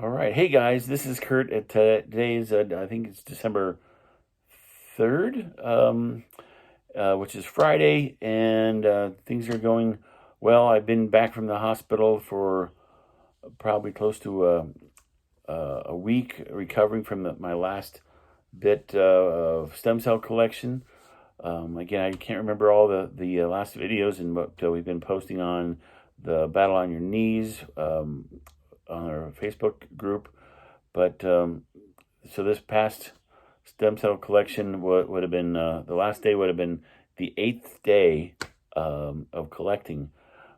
All right. Hey guys, this is Kurt. Today's, I think it's December 3rd, which is Friday, and things are going well. I've been back from the hospital for probably close to a week, recovering from my last bit of stem cell collection. Again, I can't remember all the last videos and what we've been posting on the Battle on Your Knees on our Facebook group. But so this past stem cell collection would have been the last day would have been the 8th day of collecting,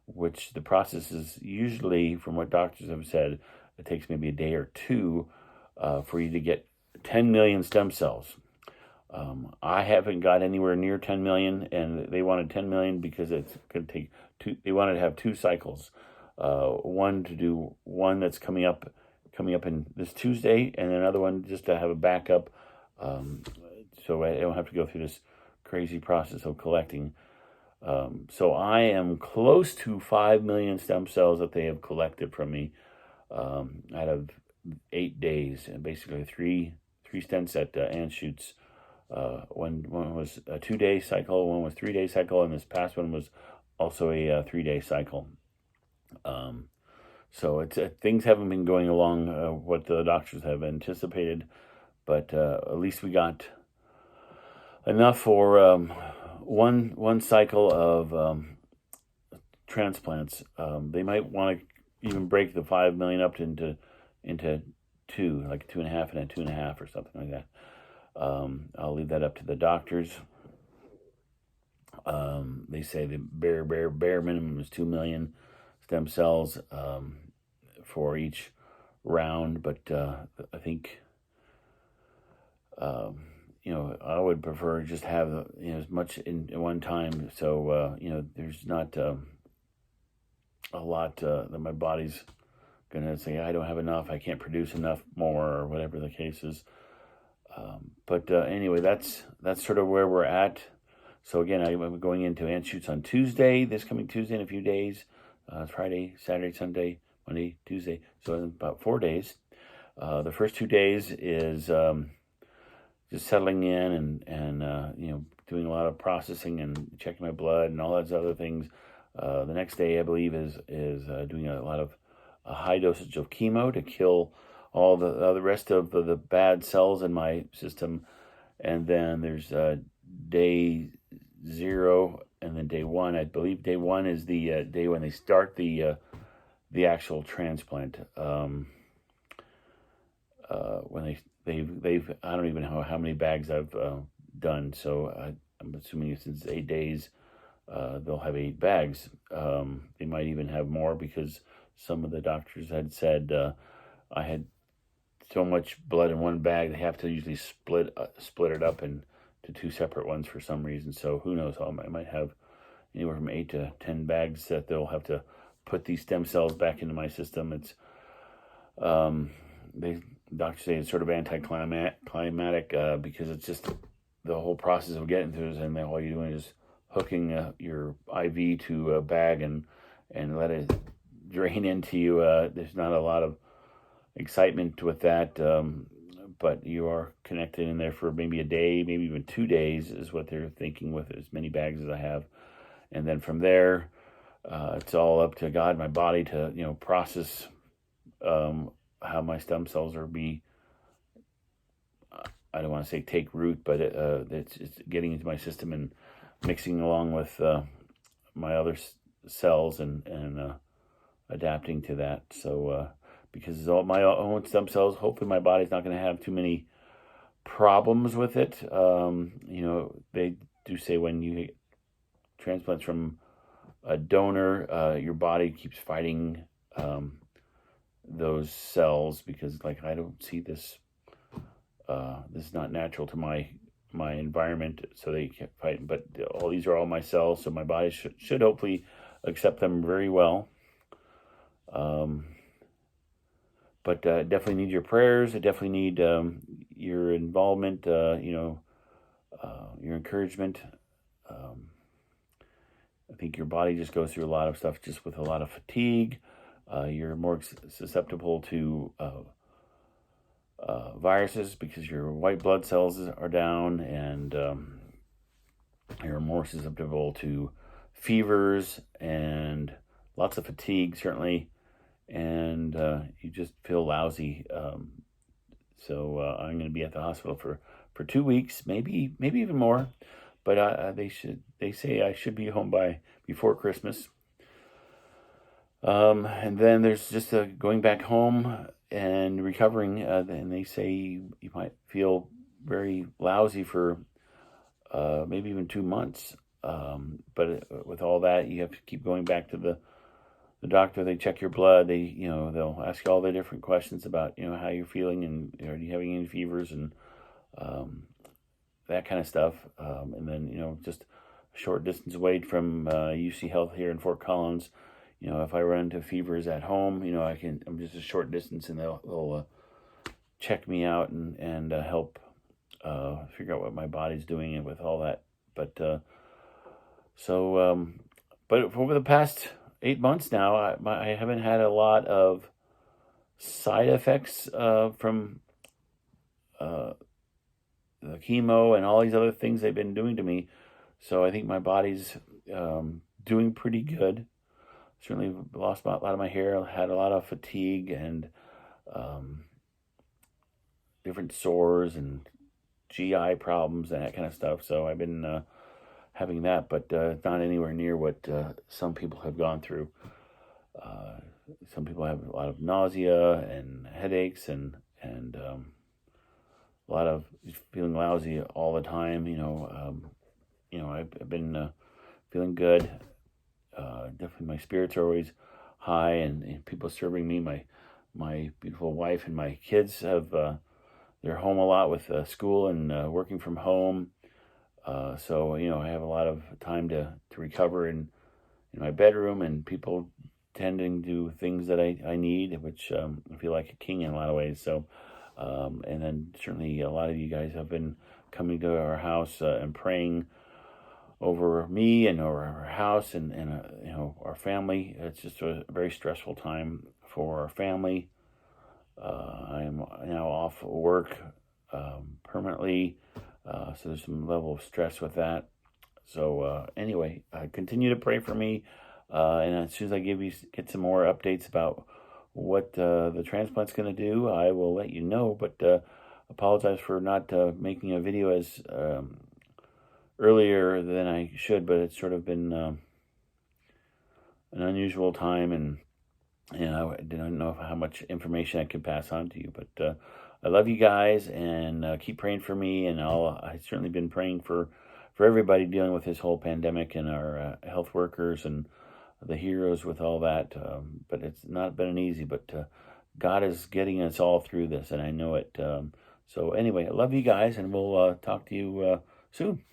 which the process is usually, from what doctors have said, it takes maybe a day or two for you to get 10 million stem cells. I haven't got anywhere near 10 million, and they wanted 10 million because it's going to take two. They wanted to have two cycles, one that's coming up in this Tuesday, and another one just to have a backup, so I don't have to go through this crazy process of collecting. So I am close to 5 million stem cells that they have collected from me out of 8 days, and basically three stents at Anschutz. One was a 2-day cycle, one was 3-day cycle, and this past one was also a 3-day cycle. So it's things haven't been going along what the doctors have anticipated, but at least we got enough for one cycle of transplants. They might want to even break the 5 million up into two, like 2.5 and a 2.5 or something like that. I'll leave that up to the doctors. They say the bare minimum is 2 million stem cells for each round, but I think I would prefer just have as much in one time, so there's not a lot that my body's gonna say I don't have enough, I can't produce enough more, or whatever the case is. But anyway, that's sort of where we're at. So again, I'm going into Anschutz on Tuesday, this coming Tuesday in a few days. Friday, Saturday, Sunday, Monday, Tuesday. So in about 4 days. The first 2 days is just settling in and doing a lot of processing and checking my blood and all those other things. The next day, I believe, is doing a lot of a high dosage of chemo to kill all the rest of the bad cells in my system. And then there's day 0 and then day 1. I believe day 1 is the day when they start the actual transplant. When they've I don't even know how many bags I've done. So I'm assuming since 8 days, they'll have 8 bags. They might even have more because some of the doctors had said I had so much blood in one bag, they have to usually split it up into 2 separate ones for some reason. So who knows? I might have anywhere from 8 to 10 bags that they'll have to put these stem cells back into my system. It's doctors say it's sort of anticlimactic because it's just the whole process of getting through this, and then all you're doing is hooking your IV to a bag and let it drain into you. There's not a lot of excitement with that, but you are connected in there for maybe a day, maybe even 2 days is what they're thinking with as many bags as I have. And then from there, it's all up to God, my body, to process how my stem cells are I don't want to say take root, but it's getting into my system and mixing along with my other cells and adapting to that. So because it's all my own stem cells, hopefully my body's not going to have too many problems with it. They do say when you get transplants from a donor, your body keeps fighting those cells because, I don't see this. This is not natural to my environment, so they keep fighting. But all these are all my cells, so my body should hopefully accept them very well. But definitely need your prayers. I definitely need your involvement, your encouragement. I think your body just goes through a lot of stuff just with a lot of fatigue, You're more susceptible to viruses because your white blood cells are down, and you're more susceptible to fevers and lots of fatigue, certainly, and you just feel lousy. So I'm going to be at the hospital for 2 weeks, maybe even more. But they say I should be home before Christmas. And then there's just going back home and recovering. And they say you might feel very lousy for maybe even 2 months. But with all that, you have to keep going back to the doctor. They check your blood. They'll ask you all the different questions about how you're feeling, and are you having any fevers, and that kind of stuff. And then just a short distance away from UC Health here in Fort Collins. If I run into fevers at home, I'm just a short distance, and they'll check me out and help figure out what my body's doing and with all that. But but over the past 8 months now, I haven't had a lot of side effects from the chemo and all these other things they've been doing to me. So I think my body's doing pretty good. Certainly lost a lot of my hair, had a lot of fatigue and different sores and GI problems and that kind of stuff. So I've been having that, but not anywhere near what some people have gone through. Some people have a lot of nausea and headaches and a lot of feeling lousy all the time. I've been feeling good. Definitely my spirits are always high, and people serving me. My beautiful wife and my kids they're home a lot with school and working from home. So I have a lot of time to recover in my bedroom, and people tending to things that I need, which I feel like a king in a lot of ways. So and then certainly a lot of you guys have been coming to our house and praying over me and over our house and our family. It's just a very stressful time for our family. I'm now off work permanently, so there's some level of stress with that. So anyway, continue to pray for me, and as soon as I get some more updates about what the transplant's going to do, I will let you know. But apologize for not making a video as earlier than I should, but it's sort of been an unusual time, and I didn't know how much information I could pass on to you. But I love you guys, and keep praying for me, and I've certainly been praying for everybody dealing with this whole pandemic, and our health workers and the heroes with all that. But it's not been easy, but God is getting us all through this, and I know it. So anyway, I love you guys, and we'll talk to you soon.